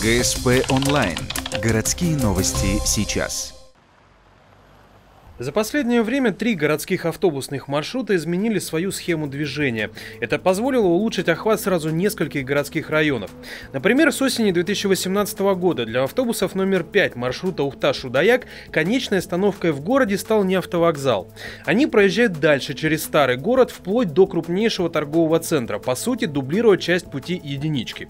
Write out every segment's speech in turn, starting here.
ГСП онлайн. Городские новости сейчас. За последнее время 3 городских автобусных маршрута изменили свою схему движения. Это позволило улучшить охват сразу нескольких городских районов. Например, с осени 2018 года для автобусов номер 5 маршрута Ухта-Шудаяк конечной остановкой в городе стал не автовокзал. Они проезжают дальше через старый город вплоть до крупнейшего торгового центра, по сути дублируя часть пути единички.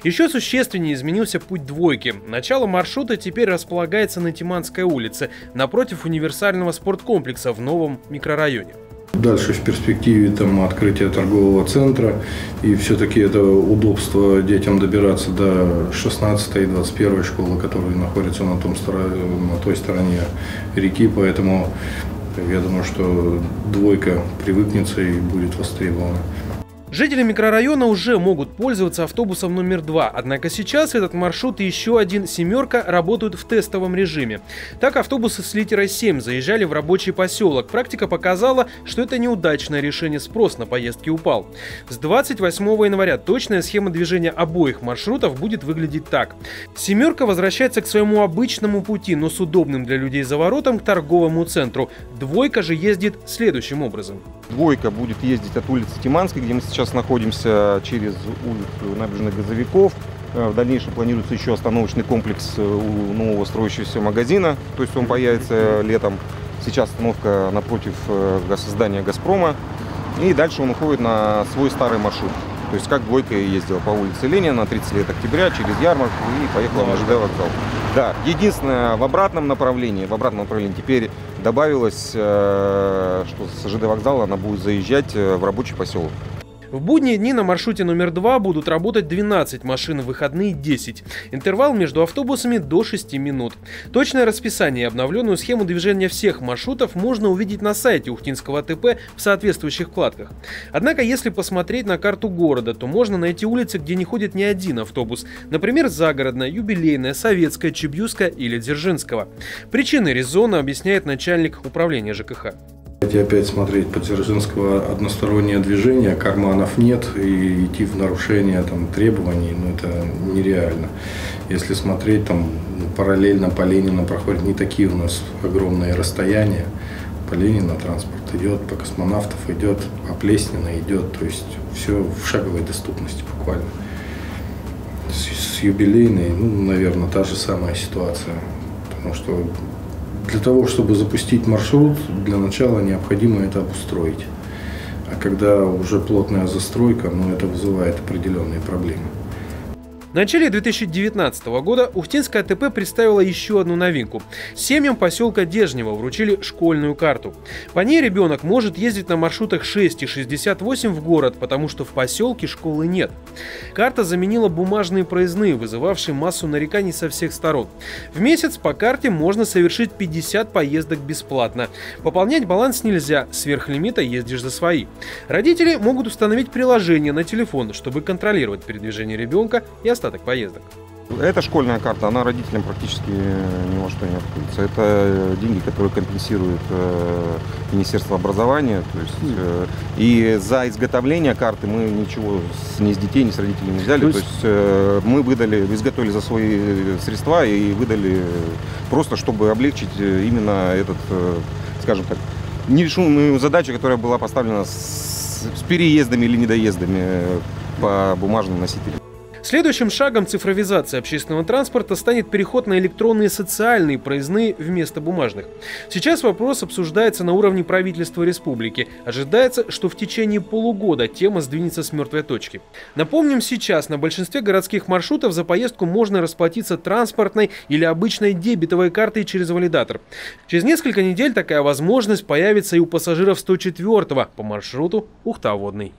Еще существеннее изменился путь двойки. Начало маршрута теперь располагается на Тиманской улице, напротив универсального спорткомплекса в новом микрорайоне. Дальше в перспективе там открытие торгового центра, и все-таки это удобство детям добираться до 16 и 21 школы, которые находятся на той стороне реки, поэтому я думаю, что двойка привыкнется и будет востребована. Жители микрорайона уже могут пользоваться автобусом номер 2, однако сейчас этот маршрут и еще один «семерка» работают в тестовом режиме. Так, автобусы с литерой 7 заезжали в рабочий поселок. Практика показала, что это неудачное решение, спрос на поездки упал. С 28 января точная схема движения обоих маршрутов будет выглядеть так. «Семерка» возвращается к своему обычному пути, но с удобным для людей заворотом к торговому центру. «Двойка» же ездит следующим образом. «Двойка» будет ездить от улицы Тиманской, где мы сейчас находимся, через улицу Набережных Газовиков. В дальнейшем планируется еще остановочный комплекс у нового строящегося магазина, то есть он появится летом. Сейчас остановка напротив здания «Газпрома». И дальше он уходит на свой старый маршрут. То есть как «Двойка» ездила по улице Ленина, 30 лет октября, через ярмарку и поехала на ЖД вокзал. Да, единственное, в обратном направлении теперь добавилось, что с ЖД вокзала она будет заезжать в рабочий поселок. В будние дни на маршруте номер 2 будут работать 12 машин, в выходные 10. Интервал между автобусами до 6 минут. Точное расписание и обновленную схему движения всех маршрутов можно увидеть на сайте Ухтинского АТП в соответствующих вкладках. Однако, если посмотреть на карту города, то можно найти улицы, где не ходит ни один автобус. Например, Загородная, Юбилейная, Советская, Чебьюская или Дзержинского. Причины резона объясняет начальник управления ЖКХ. Опять смотреть по Дзержинского одностороннее движение, карманов нет, и идти в нарушение требований, это нереально. Если смотреть параллельно по Ленина проходят не такие у нас огромные расстояния. По Ленина транспорт идет, по Космонавтов идет, по Плеснина идет, то есть все в шаговой доступности буквально. С Юбилейной, наверное, та же самая ситуация, потому что для того, чтобы запустить маршрут, для начала необходимо это обустроить. А когда уже плотная застройка, это вызывает определенные проблемы. В начале 2019 года Ухтинское АТП представило еще одну новинку. Семьям поселка Дежнево вручили школьную карту. По ней ребенок может ездить на маршрутах 6 и 68 в город, потому что в поселке школы нет. Карта заменила бумажные проездные, вызывавшие массу нареканий со всех сторон. В месяц по карте можно совершить 50 поездок бесплатно. Пополнять баланс нельзя, сверх лимита ездишь за свои. Родители могут установить приложение на телефон, чтобы контролировать передвижение ребенка и остаток поездок. Эта школьная карта, она родителям практически ни во что не обходится. Это деньги, которые компенсирует Министерство образования. То есть, и за изготовление карты мы ничего ни с детей, ни с родителей не взяли. То есть мы изготовили за свои средства и выдали просто, чтобы облегчить именно этот, скажем так, нерешенную задачу, которая была поставлена с переездами или недоездами по бумажным носителям. Следующим шагом цифровизации общественного транспорта станет переход на электронные социальные проездные вместо бумажных. Сейчас вопрос обсуждается на уровне правительства республики. Ожидается, что в течение полугода тема сдвинется с мертвой точки. Напомним, сейчас на большинстве городских маршрутов за поездку можно расплатиться транспортной или обычной дебетовой картой через валидатор. Через несколько недель такая возможность появится и у пассажиров 104-го по маршруту Ухта-Водный.